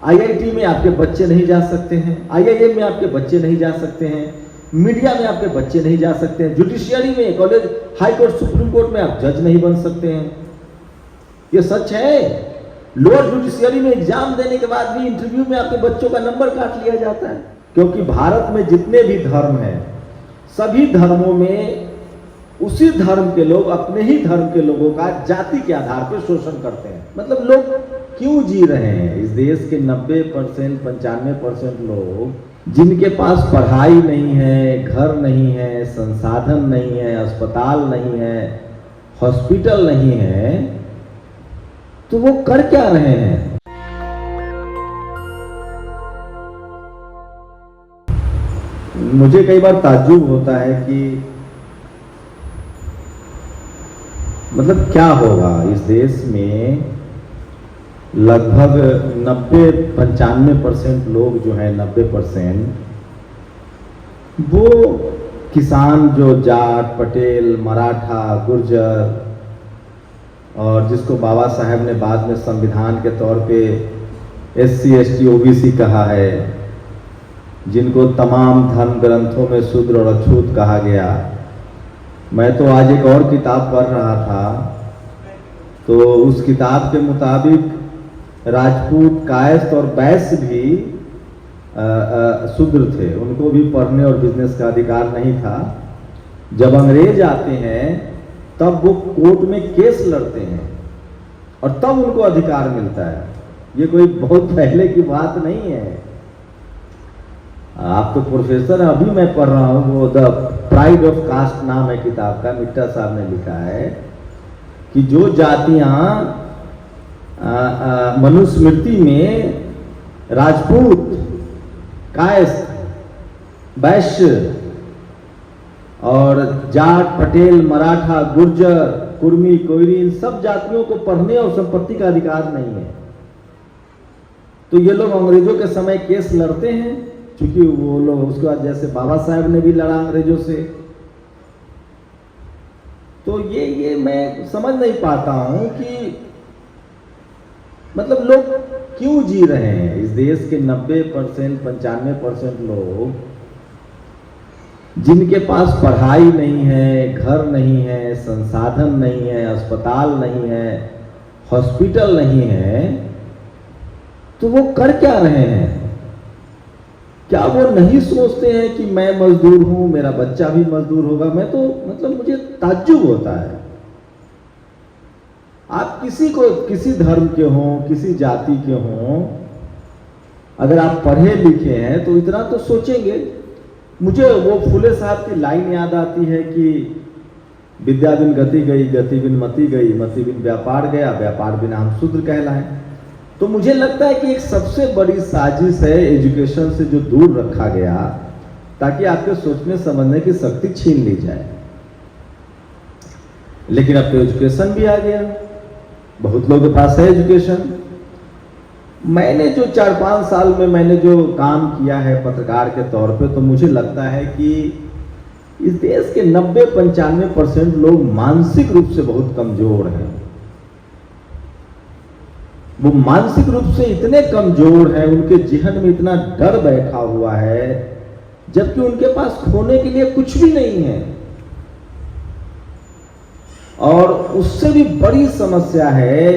IIT में आपके बच्चे नहीं जा सकते हैं, आईआईएम में आपके बच्चे नहीं जा सकते हैं, मीडिया में आपके बच्चे नहीं जा सकते हैं, जुडिशियरी में, college, high court, supreme court में आप जज नहीं बन सकते हैं। ये सच है। लोअर जुडिशियरी में एग्जाम देने के बाद भी इंटरव्यू में आपके बच्चों का नंबर काट लिया जाता है। क्योंकि भारत में जितने भी धर्म हैं, सभी धर्मों में उसी धर्म के लोग अपने ही धर्म के लोगों का जाति के आधार पर शोषण करते हैं। मतलब लोग क्यों जी रहे हैं? इस देश के 90% 95% लोग जिनके पास पढ़ाई नहीं है, घर नहीं है, संसाधन नहीं है, अस्पताल नहीं है, हॉस्पिटल नहीं है, तो वो कर क्या रहे हैं? मुझे कई बार ताज्जुब होता है कि मतलब क्या होगा इस देश में लगभग 90-95% लोग जो हैं, 90% वो किसान, जो जाट, पटेल, मराठा, गुर्जर और जिसको बाबा साहेब ने बाद में संविधान के तौर पे SC ST OBC कहा है, जिनको तमाम धर्म ग्रंथों में शूद्र और अछूत कहा गया। मैं तो आज एक और किताब पढ़ रहा था, तो उस किताब के मुताबिक राजपूत, कायस्थ और वैश्य भी शूद्र थे, उनको भी पढ़ने और बिजनेस का अधिकार नहीं था। जब अंग्रेज आते हैं तब वो कोर्ट में केस लड़ते हैं और तब उनको अधिकार मिलता है। ये कोई बहुत पहले की बात नहीं है। आप तो प्रोफेसर हैं, अभी मैं पढ़ रहा हूँ, वो द प्राइड ऑफ कास्ट नाम है किताब का, मिट्टा साहब ने लिखा है कि जो जातियां मनुस्मृति में राजपूत, कायस्थ, वैश्य और जाट, पटेल, मराठा, गुर्जर, कुर्मी, कोयरी, इन सब जातियों को पढ़ने और संपत्ति का अधिकार नहीं है। तो ये लोग अंग्रेजों के समय केस लड़ते हैं, क्योंकि वो लोग उसके बाद जैसे बाबा साहेब ने भी लड़ा अंग्रेजों से। तो ये मैं समझ नहीं पाता हूं कि मतलब लोग क्यों जी रहे हैं? इस देश के 90% 95% लोग जिनके पास पढ़ाई नहीं है, घर नहीं है, संसाधन नहीं है, अस्पताल नहीं है, हॉस्पिटल नहीं है, तो वो कर क्या रहे हैं? क्या वो नहीं सोचते हैं कि मैं मजदूर हूं, मेरा बच्चा भी मजदूर होगा? मैं तो मतलब मुझे ताज्जुब होता है। आप किसी धर्म के हों, किसी जाति के हों, अगर आप पढ़े लिखे हैं तो इतना तो सोचेंगे। मुझे वो फुले साहब की लाइन याद आती है कि विद्या बिन गति गई, गति बिन मति गई, मति बिन व्यापार गया, व्यापार बिन हम शूद्र कहलाएं। तो मुझे लगता है कि एक सबसे बड़ी साजिश है एजुकेशन से जो दूर रखा गया, ताकि आपके सोचने समझने की शक्ति छीन ली जाए। लेकिन अब तो एजुकेशन भी आ गया, बहुत लोगों के पास है एजुकेशन। मैंने जो 4-5 साल में मैंने जो काम किया है पत्रकार के तौर पे, तो मुझे लगता है कि इस देश के 90-95% लोग मानसिक रूप से बहुत कमजोर हैं। वो मानसिक रूप से इतने कमजोर हैं, उनके जिहन में इतना डर बैठा हुआ है, जबकि उनके पास खोने के लिए कुछ भी नहीं है। और उससे भी बड़ी समस्या है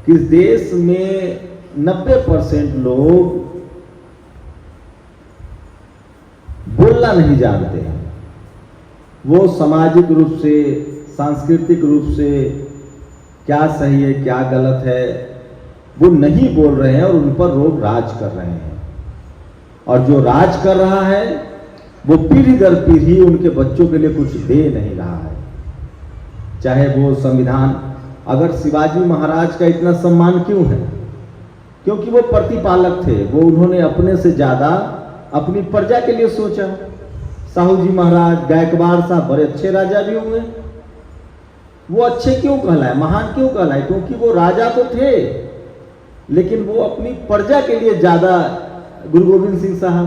कि इस देश में 90% लोग बोलना नहीं जानते हैं। वो सामाजिक रूप से, सांस्कृतिक रूप से क्या सही है, क्या गलत है, वो नहीं बोल रहे हैं और उन पर लोग राज कर रहे हैं। और जो राज कर रहा है वो पीढ़ी दर पीढ़ी उनके बच्चों के लिए कुछ दे नहीं रहा है। चाहे वो संविधान, अगर शिवाजी महाराज का इतना सम्मान क्यों है? क्योंकि वो प्रतिपालक थे, वो उन्होंने अपने से ज्यादा अपनी प्रजा के लिए सोचा। साहू जी महाराज, गायकवाड़ साहब बड़े अच्छे राजा भी हुए। वो अच्छे क्यों कहलाए, महान क्यों कहलाए? क्योंकि वो राजा तो थे, लेकिन वो अपनी प्रजा के लिए ज्यादा। गुरु गोविंद सिंह साहब,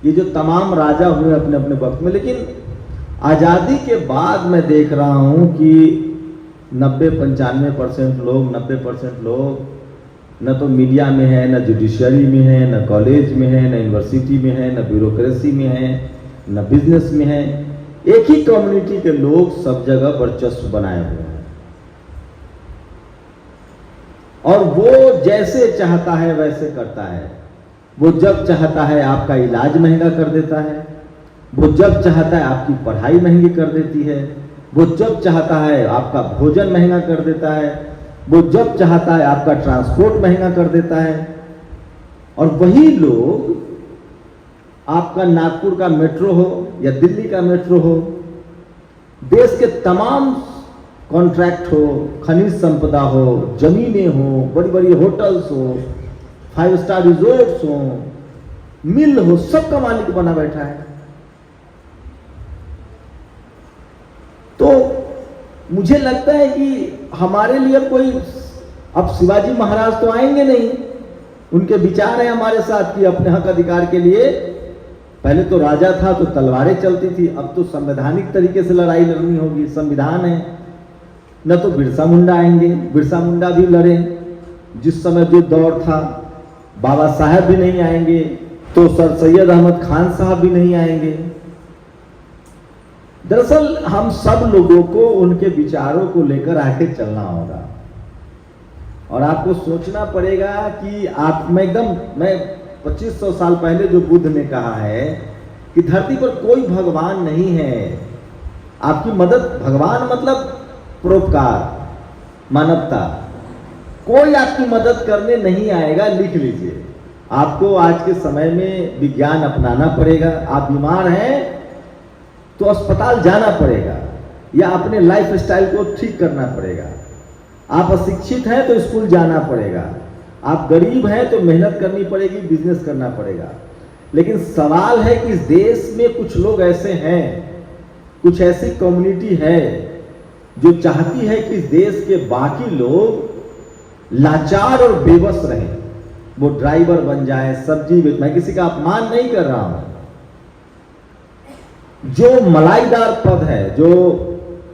ये जो तमाम राजा हुए अपने अपने वक्त में। लेकिन आजादी के बाद मैं देख रहा हूं कि 90-95% लोग, 90% लोग न तो मीडिया में है, न जुडिशरी में है, न कॉलेज में है, न यूनिवर्सिटी में है, न ब्यूरोक्रेसी में है, न बिजनेस में है। एक ही कम्युनिटी के लोग सब जगह वर्चस्व बनाए हुए हैं और वो जैसे चाहता है वैसे करता है। वो जब चाहता है आपका इलाज महंगा कर देता है, वो जब चाहता है आपकी पढ़ाई महंगी कर देती है, वो जब चाहता है आपका भोजन महंगा कर देता है, वो जब चाहता है आपका ट्रांसपोर्ट महंगा कर देता है। और वही लोग आपका नागपुर का मेट्रो हो या दिल्ली का मेट्रो हो, देश के तमाम कॉन्ट्रैक्ट हो, खनिज संपदा हो, जमीनें हो, बड़ी बड़ी होटल्स हो, 5 स्टार रिजोर्ट्स हो, मिल हो, सबका मालिक बना बैठा है। तो मुझे लगता है कि हमारे लिए कोई, अब शिवाजी महाराज तो आएंगे नहीं, उनके विचार है हमारे साथ कि अपने हक अधिकार के लिए, पहले तो राजा था तो तलवारें चलती थी, अब तो संवैधानिक तरीके से लड़ाई लड़नी होगी, संविधान है। न तो बिरसा मुंडा आएंगे, बिरसा मुंडा भी लड़े जिस समय जो दौर था, बाबा साहब भी नहीं आएंगे, तो सर सैयद अहमद खान साहब भी नहीं आएंगे। दरअसल हम सब लोगों को उनके विचारों को लेकर आगे चलना होगा और आपको सोचना पड़ेगा कि मैं 2500 साल पहले जो बुद्ध ने कहा है कि धरती पर कोई भगवान नहीं है, आपकी मदद, भगवान मतलब परोपकार, मानवता, कोई आपकी मदद करने नहीं आएगा। लिख लीजिए, आपको आज के समय में विज्ञान अपनाना पड़ेगा। आप बीमार हैं तो अस्पताल जाना पड़ेगा या अपने लाइफ स्टाइल को ठीक करना पड़ेगा। आप अशिक्षित हैं तो स्कूल जाना पड़ेगा, आप गरीब हैं तो मेहनत करनी पड़ेगी, बिजनेस करना पड़ेगा। लेकिन सवाल है कि इस देश में कुछ लोग ऐसे हैं, कुछ ऐसी कम्युनिटी है जो चाहती है कि इस देश के बाकी लोग लाचार और बेबस रहें। वो ड्राइवर बन जाए, सब्जी बेच, मैं किसी का अपमान नहीं कर रहा हूं। जो मलाईदार पद है, जो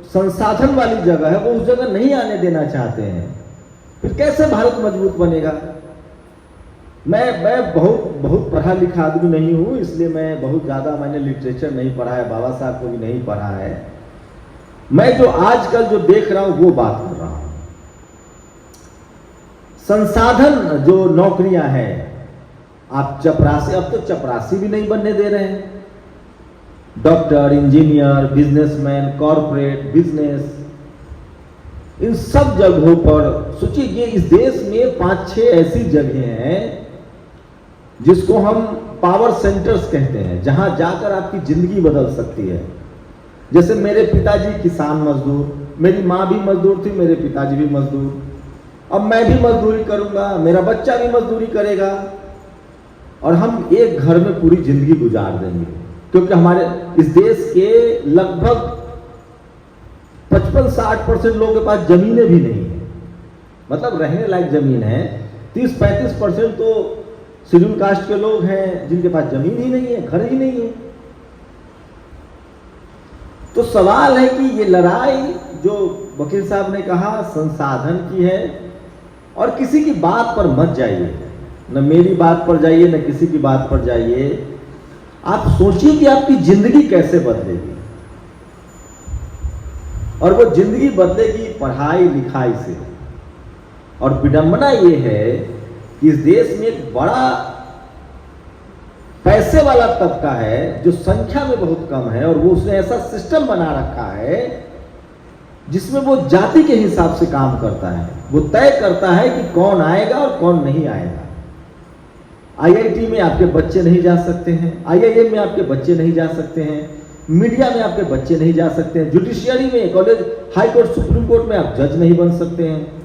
संसाधन वाली जगह है, वो उस जगह नहीं आने देना चाहते हैं। फिर कैसे भारत मजबूत बनेगा? मैं बहुत पढ़ा लिखा आदमी नहीं हूं, इसलिए मैं बहुत ज्यादा, मैंने लिटरेचर नहीं पढ़ा है, बाबा साहब को भी नहीं पढ़ा है। मैं जो आजकल जो देख रहा हूं वो बात कर रहा हूं। संसाधन जो नौकरियां हैं, आप चपरासी, अब तो चपरासी भी नहीं बनने दे रहे हैं। Doctor, engineer, businessman, corporate business, इन सब जगहों पर सोचिए, ये इस देश में 5-6 ऐसी जगहें हैं जिसको हम पावर सेंटर्स कहते हैं, जहां जाकर आपकी जिंदगी बदल सकती है। जैसे मेरे पिताजी किसान मजदूर, मेरी माँ भी मजदूर थी, मेरे पिताजी भी मजदूर, अब मैं भी मजदूरी करूंगा, मेरा बच्चा भी मजदूरी करेगा और हम एक घर में पूरी जिंदगी गुजार देंगे। क्योंकि हमारे इस देश के लगभग 55-60% लोगों के पास जमीनें भी नहीं है, मतलब रहने लायक जमीन है। 30-35% तो शेड्यूल कास्ट के लोग हैं जिनके पास जमीन ही नहीं है, घर ही नहीं है। तो सवाल है कि ये लड़ाई जो वकील साहब ने कहा संसाधन की है, और किसी की बात पर मत जाइए, न मेरी बात पर जाइए, न किसी की बात पर जाइए। आप सोचिए कि आपकी जिंदगी कैसे बदलेगी, और वो जिंदगी बदलेगी पढ़ाई लिखाई से। और विडंबना ये है कि इस देश में एक बड़ा पैसे वाला तबका है जो संख्या में बहुत कम है, और वो उसने ऐसा सिस्टम बना रखा है जिसमें वो जाति के हिसाब से काम करता है। वो तय करता है कि कौन आएगा और कौन नहीं आएगा। IIT में आपके बच्चे नहीं जा सकते हैं, IIM में आपके बच्चे नहीं जा सकते हैं, मीडिया में आपके बच्चे नहीं जा सकते हैं, जुडिशियरी में, college, high court, supreme court में आप जज नहीं बन सकते हैं।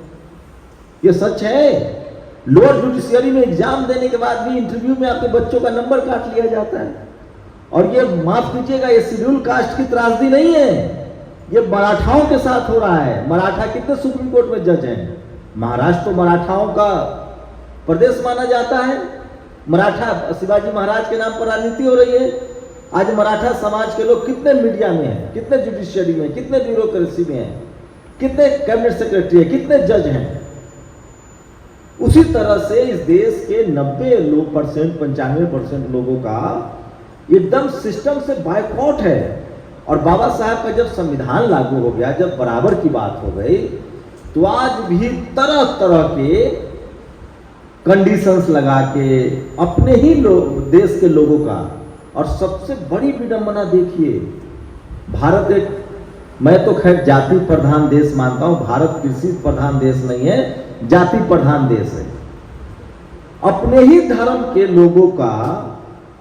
ये सच है। लोअर जुडिशियरी में एग्जाम देने के बाद भी इंटरव्यू में आपके बच्चों का नंबर काट लिया जाता है। और ये माफ कीजिएगा, ये शेड्यूल कास्ट की त्रासदी नहीं है, ये मराठाओं के साथ हो रहा है। मराठा कितने सुप्रीम कोर्ट में जज हैं? महाराष्ट्र तो मराठाओं का प्रदेश माना जाता है। मराठा, शिवाजी महाराज के नाम पर राजनीति हो रही है। आज मराठा समाज के लोग कितने मीडिया में हैं, कितने जुडिशियरी में, कितने ब्यूरोक्रेसी में हैं, कितने कैबिनेट सेक्रेटरी है, कितने जज हैं। उसी तरह से इस देश के 90% 95% लोगों का एकदम सिस्टम से बायकॉट है। और बाबा साहब का जब संविधान लागू हो गया, जब बराबर की बात हो गई, तो आज भी तरह तरह के कंडीशंस लगा के अपने ही देश के लोगों का, और सबसे बड़ी विडंबना देखिए, भारत एक, मैं तो खैर जाति प्रधान देश मानता हूं, भारत कृषि प्रधान देश नहीं है, जाति प्रधान देश है। अपने ही धर्म के लोगों का,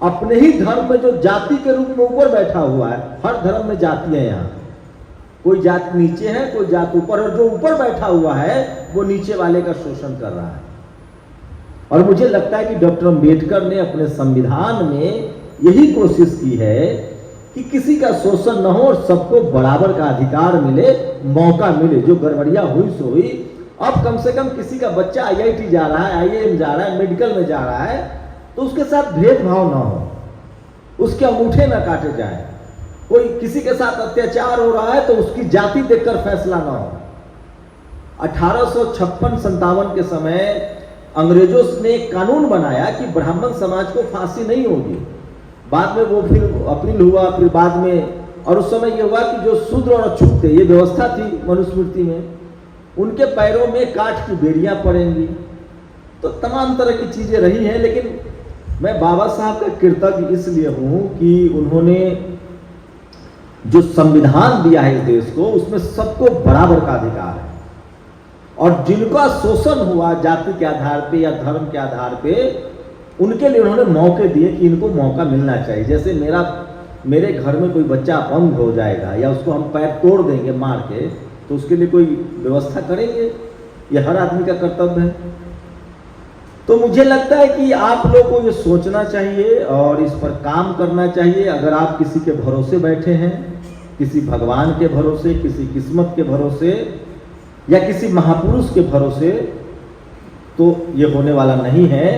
अपने ही धर्म में जो जाति के रूप में ऊपर बैठा हुआ है, हर धर्म में जाति है यहाँ, कोई जाति नीचे है, कोई जाति ऊपर, और जो ऊपर बैठा हुआ है वो नीचे वाले का शोषण कर रहा है। और मुझे लगता है कि डॉक्टर अंबेडकर ने अपने संविधान में यही कोशिश की है कि किसी का शोषण न हो और सबको बराबर का अधिकार मिले, मौका मिले। जो गड़बड़ियां हुई सो हुई, अब कम से कम किसी का बच्चा IIT जा रहा है, IIM जा रहा है, मेडिकल में जा रहा है, तो उसके साथ भेदभाव ना हो, उसके अंगूठे ना काटे जाए। कोई किसी के साथ अत्याचार हो रहा है तो उसकी जाति देखकर फैसला ना हो। 1856-57 के समय अंग्रेजों ने कानून बनाया कि ब्राह्मण समाज को फांसी नहीं होगी। बाद में वो फिर अपील हुआ, फिर बाद में, और उस समय ये हुआ कि जो शूद्र और अछूत थे, ये व्यवस्था थी मनुस्मृति में, उनके पैरों में काठ की बेड़ियां पड़ेंगी। तो तमाम तरह की चीजें रही हैं, लेकिन मैं बाबा साहब का कृतज्ञ इसलिए हूं कि उन्होंने जो संविधान दिया है इस देश को, उसमें सबको बराबर का अधिकार है। और जिनका शोषण हुआ जाति के आधार पे या धर्म के आधार पे, उनके लिए उन्होंने मौके दिए कि इनको मौका मिलना चाहिए। जैसे मेरे घर में कोई बच्चा अपंग हो जाएगा या उसको हम पैर तोड़ देंगे मार के, तो उसके लिए कोई व्यवस्था करेंगे, यह हर आदमी का कर्तव्य है। तो मुझे लगता है कि आप लोग को ये सोचना चाहिए और इस पर काम करना चाहिए। अगर आप किसी के भरोसे बैठे हैं, किसी भगवान के भरोसे, किसी किस्मत के भरोसे या किसी महापुरुष के भरोसे, तो ये होने वाला नहीं है।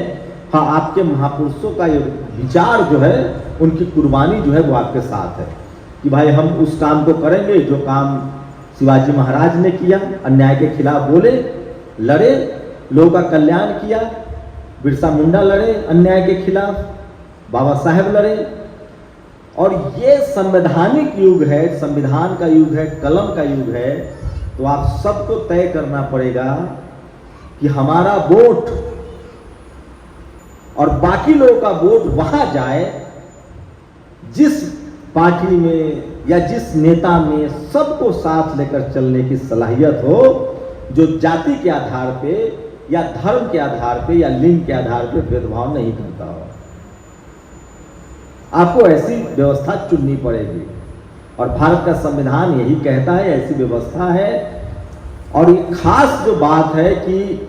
हाँ, आपके महापुरुषों का ये विचार जो है, उनकी कुर्बानी जो है वो आपके साथ है कि भाई हम उस काम को करेंगे जो काम शिवाजी महाराज ने किया, अन्याय के खिलाफ बोले, लड़े, लोगों का कल्याण किया। बिरसा मुंडा लड़े अन्याय के खिलाफ, बाबा साहेब लड़े। और ये संवैधानिक युग है, संविधान का युग है, कलम का युग है। तो आप सबको तय करना पड़ेगा कि हमारा वोट और बाकी लोगों का वोट वहां जाए जिस पार्टी में या जिस नेता में सबको साथ लेकर चलने की सलाहियत हो, जो जाति के आधार पे या धर्म के आधार पे या लिंग के आधार पे भेदभाव नहीं करता हो। आपको ऐसी व्यवस्था चुननी पड़ेगी और भारत का संविधान यही कहता है, ऐसी व्यवस्था है। और एक खास जो बात है कि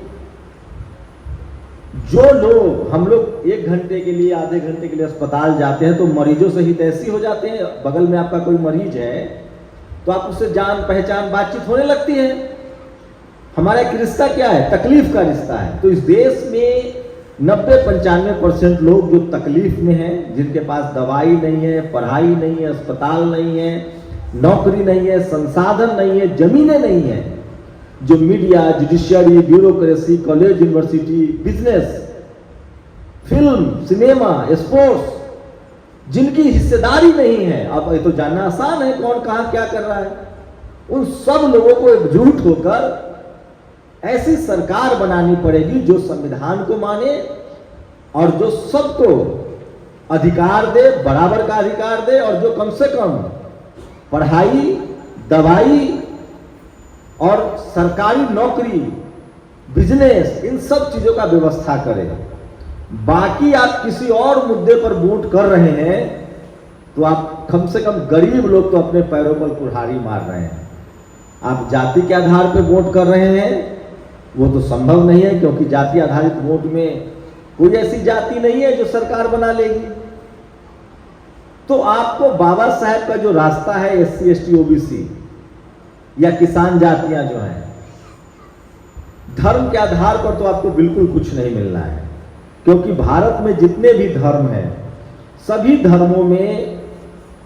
जो लोग, हम लोग 1 घंटे के लिए, आधे घंटे के लिए अस्पताल जाते हैं तो मरीजों से ही तैसी हो जाते हैं। बगल में आपका कोई मरीज है तो आप उससे जान पहचान बातचीत होने लगती है। हमारा एक रिश्ता क्या है? तकलीफ का रिश्ता है। तो इस देश में 90-95% लोग जो तकलीफ में हैं, जिनके पास दवाई नहीं है, पढ़ाई नहीं है, अस्पताल नहीं है, नौकरी नहीं है, संसाधन नहीं है, जमीनें नहीं है, जो media, judiciary, bureaucracy, college, university, business, film, cinema, sports, जिनकी हिस्सेदारी नहीं है। अब ये तो जानना आसान है कौन कहां क्या कर रहा है। उन सब लोगों को एकजुट होकर ऐसी सरकार बनानी पड़ेगी जो संविधान को माने और जो सबको अधिकार दे, बराबर का अधिकार दे, और जो कम से कम पढ़ाई, दवाई और सरकारी नौकरी, बिजनेस, इन सब चीजों का व्यवस्था करे। बाकी आप किसी और मुद्दे पर वोट कर रहे हैं तो आप कम से कम, गरीब लोग तो अपने पैरों पर कुल्हाड़ी मार रहे हैं। आप जाति के आधार पर वोट कर रहे हैं, वो तो संभव नहीं है, क्योंकि जाति आधारित वोट में कोई ऐसी जाति नहीं है जो सरकार बना लेगी। तो आपको बाबा साहब का जो रास्ता है, SC, ST, OBC या किसान जातियां जो हैं, धर्म के आधार पर तो आपको बिल्कुल कुछ नहीं मिलना है। क्योंकि भारत में जितने भी धर्म हैं, सभी धर्मों में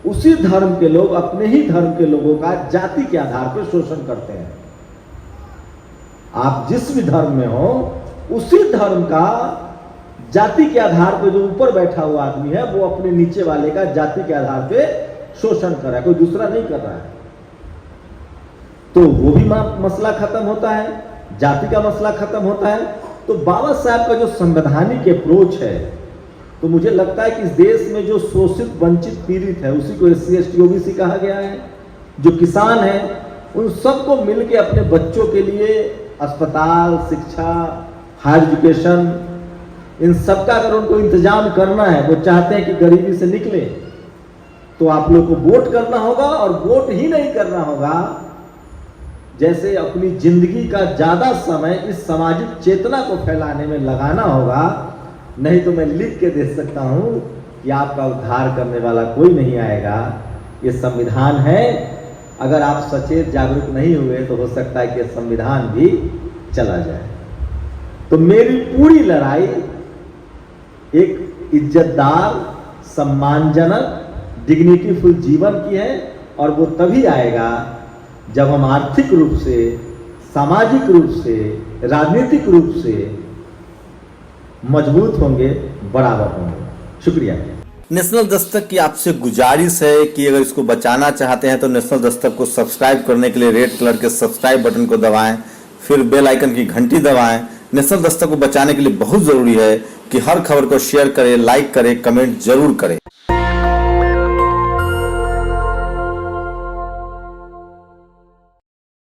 उसी धर्म के लोग अपने ही धर्म के लोगों का जाति के आधार पर शोषण करते हैं। आप जिस भी धर्म में हो, उसी धर्म का जाति के आधार पर जो ऊपर बैठा हुआ आदमी है वो अपने नीचे वाले का जाति के आधार पे शोषण कर रहा है, कोई दूसरा नहीं कर रहा है। तो वो भी मसला खत्म होता है, जाति का मसला खत्म होता है। तो बाबा साहब का जो संवैधानिक अप्रोच है, तो मुझे लगता है कि इस देश में जो शोषित वंचित पीड़ित है उसी को SC ST OBC कहा गया है, जो किसान है उन सबको मिलके अपने बच्चों के लिए अस्पताल, शिक्षा, हायर एजुकेशन, इन सबका अगर उनको इंतजाम करना है, वो चाहते हैं कि गरीबी से निकले, तो आप लोग को वोट करना होगा। और वोट ही नहीं करना होगा, जैसे अपनी जिंदगी का ज्यादा समय इस सामाजिक चेतना को फैलाने में लगाना होगा। नहीं तो मैं लिख के दे सकता हूं कि आपका उद्धार करने वाला कोई नहीं आएगा। ये संविधान है, अगर आप सचेत जागरूक नहीं हुए तो हो सकता है कि संविधान भी चला जाए। तो मेरी पूरी लड़ाई एक इज्जतदार, सम्मानजनक, डिग्निटीफुल जीवन की है। और वो तभी आएगा जब हम आर्थिक रूप से, सामाजिक रूप से, राजनीतिक रूप से मजबूत होंगे, बराबर होंगे। शुक्रिया। नेशनल दस्तक की आपसे गुजारिश है कि अगर इसको बचाना चाहते हैं तो नेशनल दस्तक को सब्सक्राइब करने के लिए रेड कलर के सब्सक्राइब बटन को दबाएं, फिर बेल आइकन की घंटी दबाएं। नेशनल दस्तक को बचाने के लिए बहुत जरूरी है कि हर खबर को शेयर करें, लाइक करें, कमेंट जरूर करें।